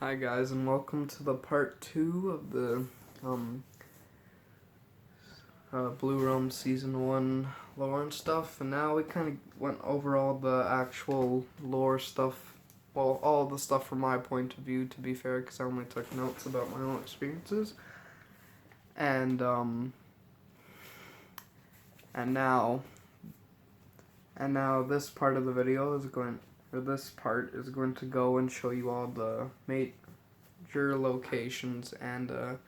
Hi guys, and welcome to the part 2 of the Blue Realm Season 1 lore and stuff, and now we kind of went over all the actual lore stuff, well, all the stuff from my point of view, to be fair, because I only took notes about my own experiences, and now this part of the video is this part is going to go and show you all the major locations and go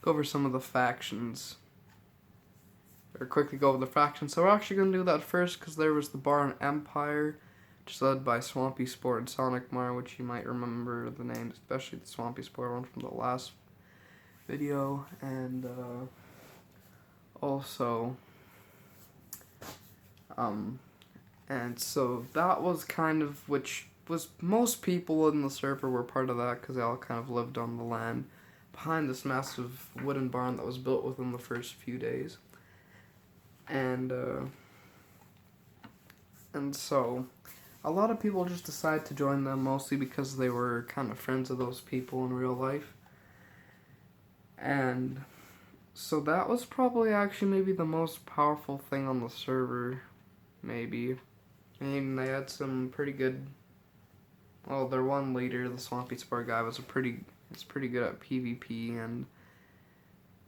over some of the factions. Or quickly go over the factions. So we're actually going to do that first because there was the Barn Empire, which is led by Swampy Sport and Sonic Mar, which you might remember the names, especially the Swampy Sport one from the last video, and also and so that was kind of, which was, most people in the server were part of that because they all kind of lived on the land behind this massive wooden barn that was built within the first few days. And so a lot of people just decided to join them, mostly because they were kind of friends of those people in real life. And so that was probably actually maybe the most powerful thing on the server, maybe. I mean, they had some pretty good, well, their one leader, the Swampy Sport guy, was pretty good at PvP, and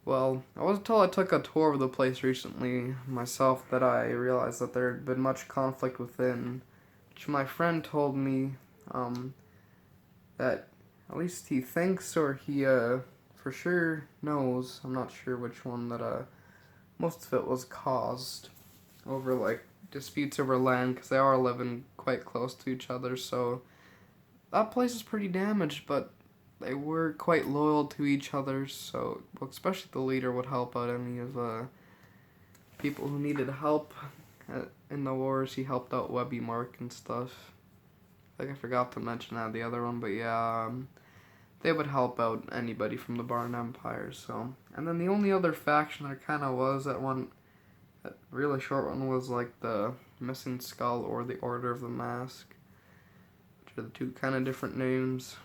well, I was until I took a tour of the place recently myself that I realized that there had been much conflict within, which my friend told me that at least he thinks, or he for sure knows, I'm not sure which one, that most of it was caused over like disputes over land, because they are living quite close to each other, so that place is pretty damaged, but they were quite loyal to each other, so especially the leader would help out any of people who needed help in the wars. He helped out Webby Mark and stuff. Like, I forgot to mention that the other one, but yeah, they would help out anybody from the Barn Empire. So, and then the only other faction there kind of was that really short one, was like the Missing Skull or the Order of the Mask, which are the two kind of different names,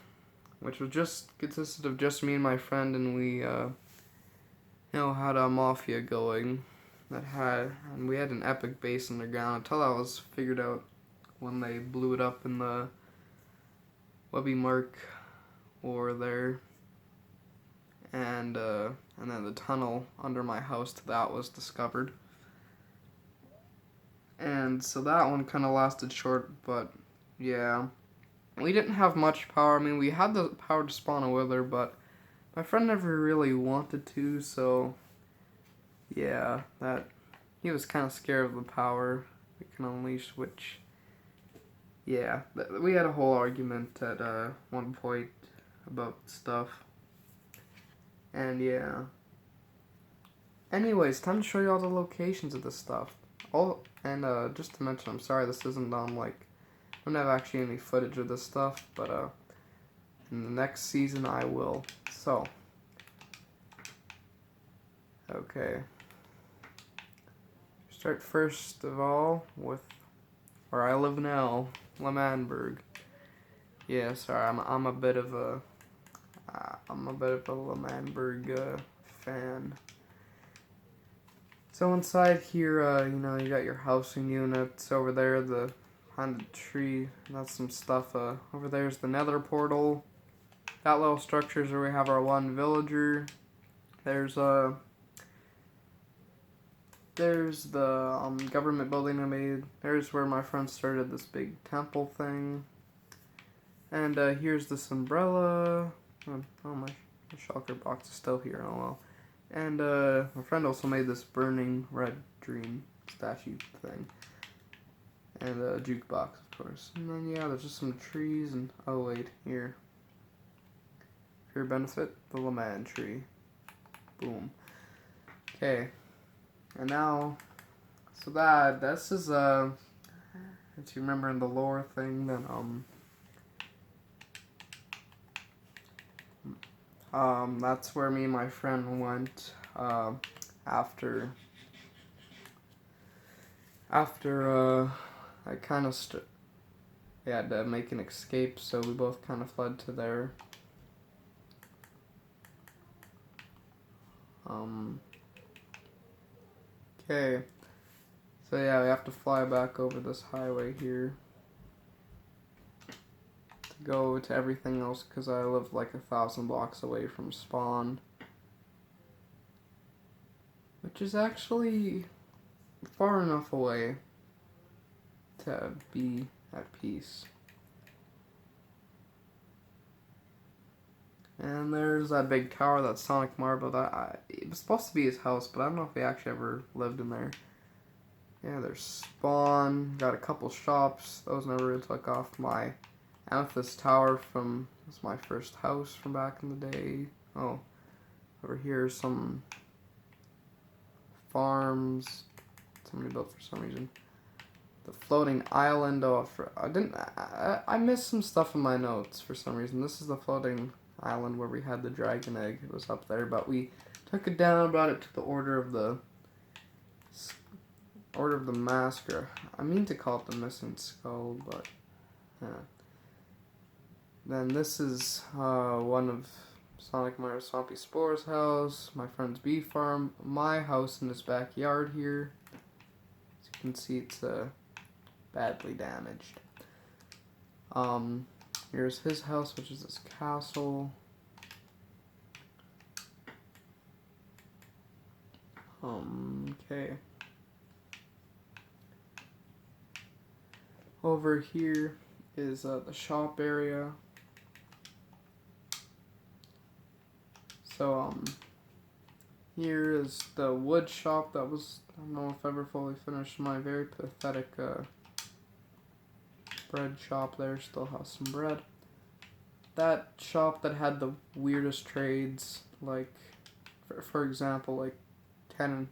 which was just consisted of just me and my friend, and we had a mafia going and we had an epic base underground until that was figured out when they blew it up in the Webby Mark war there, and then the tunnel under my house to that was discovered. And so that one kind of lasted short, but yeah. We didn't have much power. I mean, we had the power to spawn a wither, but my friend never really wanted to, so yeah, he was kind of scared of the power we can unleash, which, yeah, we had a whole argument at one point about stuff, and yeah. Anyways, time to show you all the locations of this stuff. And just to mention, I'm sorry this isn't on, like, I don't have actually any footage of this stuff, but in the next season I will. So, okay. Start first of all with where I live now, Lemanberg. Yeah, sorry, I'm a bit of a Lemanberg fan. So inside here, you got your housing units over there, behind the tree. That's some stuff. Over there's the Nether Portal. That little structure is where we have our one villager. There's the government building I made. There's where my friend started this big temple thing. And here's this umbrella. Oh, my shulker box is still here. Oh well. And my friend also made this burning red dream statue thing. And a jukebox, of course. And then, yeah, there's just some trees and, oh wait, here. For your benefit, the Leman tree. Boom. Okay. And now, so this is, if you remember in the lore thing, then, that's where me and my friend went, after I kind of had to make an escape, so we both kind of fled to there. Okay. So yeah, we have to fly back over this highway here to go to everything else because I live like 1,000 blocks away from spawn. Which is actually far enough away to be at peace. And there's that big tower that Sonic marbled. It was supposed to be his house, but I don't know if he actually ever lived in there. Yeah, there's spawn. Got a couple shops. Those never really took off. My amethyst tower was my first house from back in the day. Oh, over here some farms. Somebody built for some reason. The floating island. Oh, I missed some stuff in my notes for some reason. This is the floating island where we had the dragon egg. It was up there, but we took it down, brought it to the Order of the Masker. I mean to call it the Missing Skull, but yeah. Then this is one of Sonic Mario Swampy Spore's house, my friend's bee farm, my house in his backyard here. As you can see, it's badly damaged. Here's his house, which is this castle. Okay. Over here is the shop area. So, here is the wood shop that was, I don't know if I ever fully finished. My very pathetic bread shop there. Still has some bread. That shop that had the weirdest trades, like, for example, like 10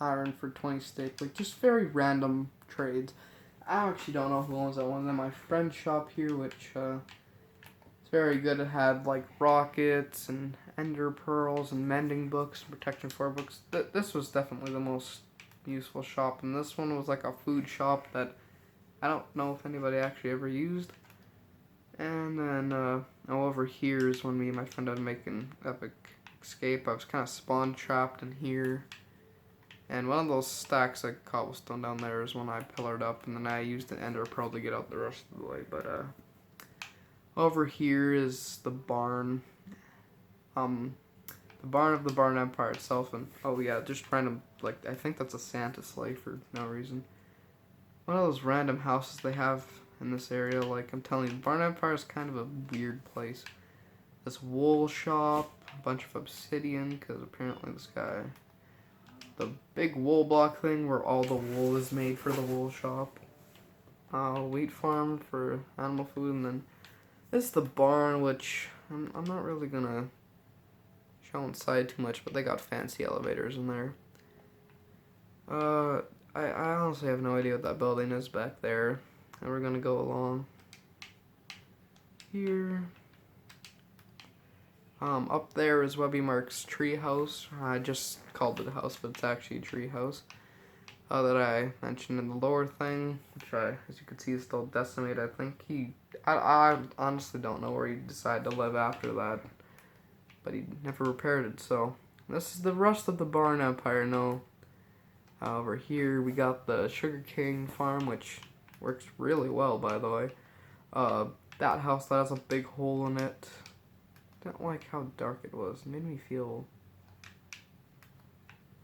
iron for 20 steak, like just very random trades. I actually don't know who owns that one. Then my friend's shop here, which it's very good. It had like rockets and ender pearls and mending books and protection 4 books. This was definitely the most useful shop, and this one was like a food shop that I don't know if anybody actually ever used. And then over here is when me and my friend had to make an epic escape. I was kind of spawn trapped in here. And one of those stacks of cobblestone down there is when I pillared up, and then I used an ender pearl to get out the rest of the way. But over here is the barn. The barn of the Barn Empire itself, and oh yeah, just random, like, I think that's a Santa sleigh for no reason. One of those random houses they have in this area, like, I'm telling you, Barn Empire is kind of a weird place. This wool shop, a bunch of obsidian, because apparently this guy, the big wool block thing where all the wool is made for the wool shop. Wheat farm for animal food, and then this is the barn, which I'm not really gonna show inside too much, but they got fancy elevators in there. I honestly have no idea what that building is back there, and we're gonna go along here. Up there is Webby Mark's tree house. I just called it a house, but it's actually a tree house. That I mentioned in the lower thing, which as you can see, is still decimated. I think I honestly don't know where he decided to live after that, but he never repaired it. So this is the rest of the Barn Empire. No, over here we got the sugarcane farm, which works really well, by the way. That house that has a big hole in it. Don't like how dark it was. It made me feel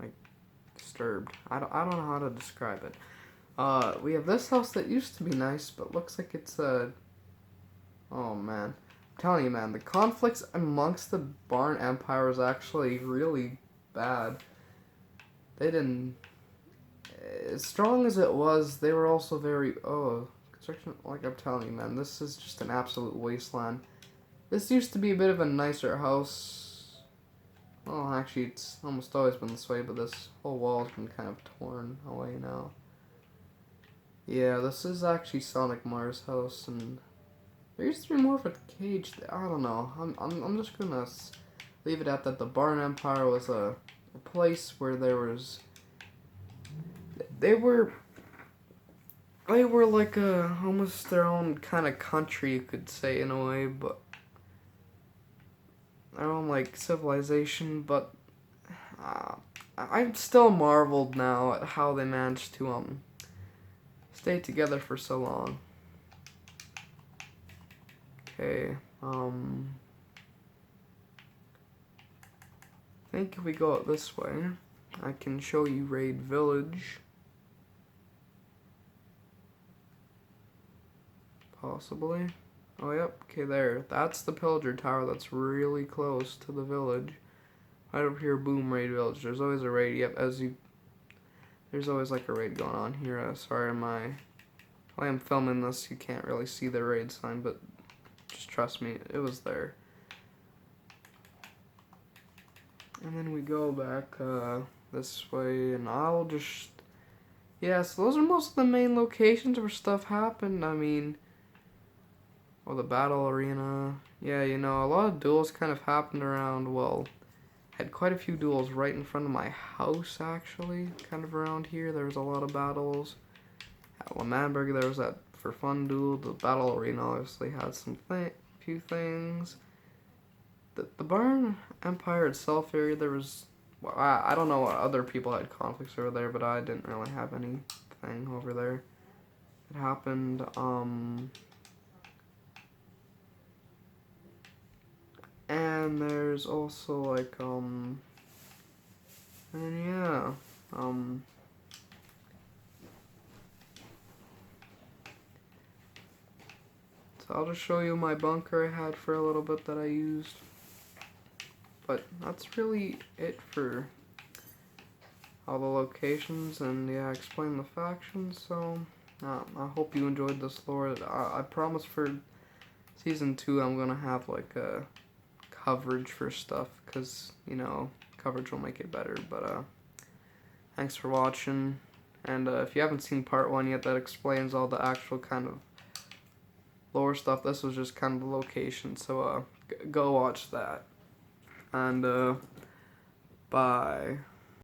like disturbed. I don't know how to describe it. We have this house that used to be nice, but looks like it's oh man, I'm telling you, man, the conflicts amongst the Barn Empire is actually really bad. They didn't, as strong as it was, they were also very construction. Like I'm telling you, man, this is just an absolute wasteland. This used to be a bit of a nicer house. Well, actually, it's almost always been this way, but this whole wall's been kind of torn away now. Yeah, this is actually Sonic Mars' house, and there used to be more of a cage there. I don't know. I'm just gonna leave it at that. The Barn Empire was a place where there was. They were like almost their own kind of country, you could say, in a way, but their own like civilization. But I'm still marveled now at how they managed to stay together for so long. Okay, I think if we go out this way, I can show you Raid Village. Possibly. Oh, yep. Okay, there. That's the pillager tower that's really close to the village. Right over here, boom, Raid Village. There's always a raid. Yep, there's always like a raid going on here. Sorry, while I'm filming this, you can't really see the raid sign, but just trust me, it was there. And then we go back this way, and I'll just... Yeah, so those are most of the main locations where stuff happened. I mean... Well, the battle arena. Yeah, you know, a lot of duels kind of happened around, well... Had quite a few duels right in front of my house, actually. Kind of around here, there was a lot of battles. At Lamanberg, there was that for fun duel. The battle arena obviously had some few things. The Barn Empire itself area, there was... Well, I don't know what other people had conflicts over there, but I didn't really have anything over there. It happened, and there's also, like, and yeah, so I'll just show you my bunker I had for a little bit that I used. But that's really it for all the locations, and yeah, explain the factions. So I hope you enjoyed this lore. I promise for season 2 I'm gonna have like a coverage for stuff, because you know, coverage will make it better. But thanks for watching, and if you haven't seen part 1 yet, that explains all the actual kind of lore stuff. This was just kind of the location, so go watch that. And bye.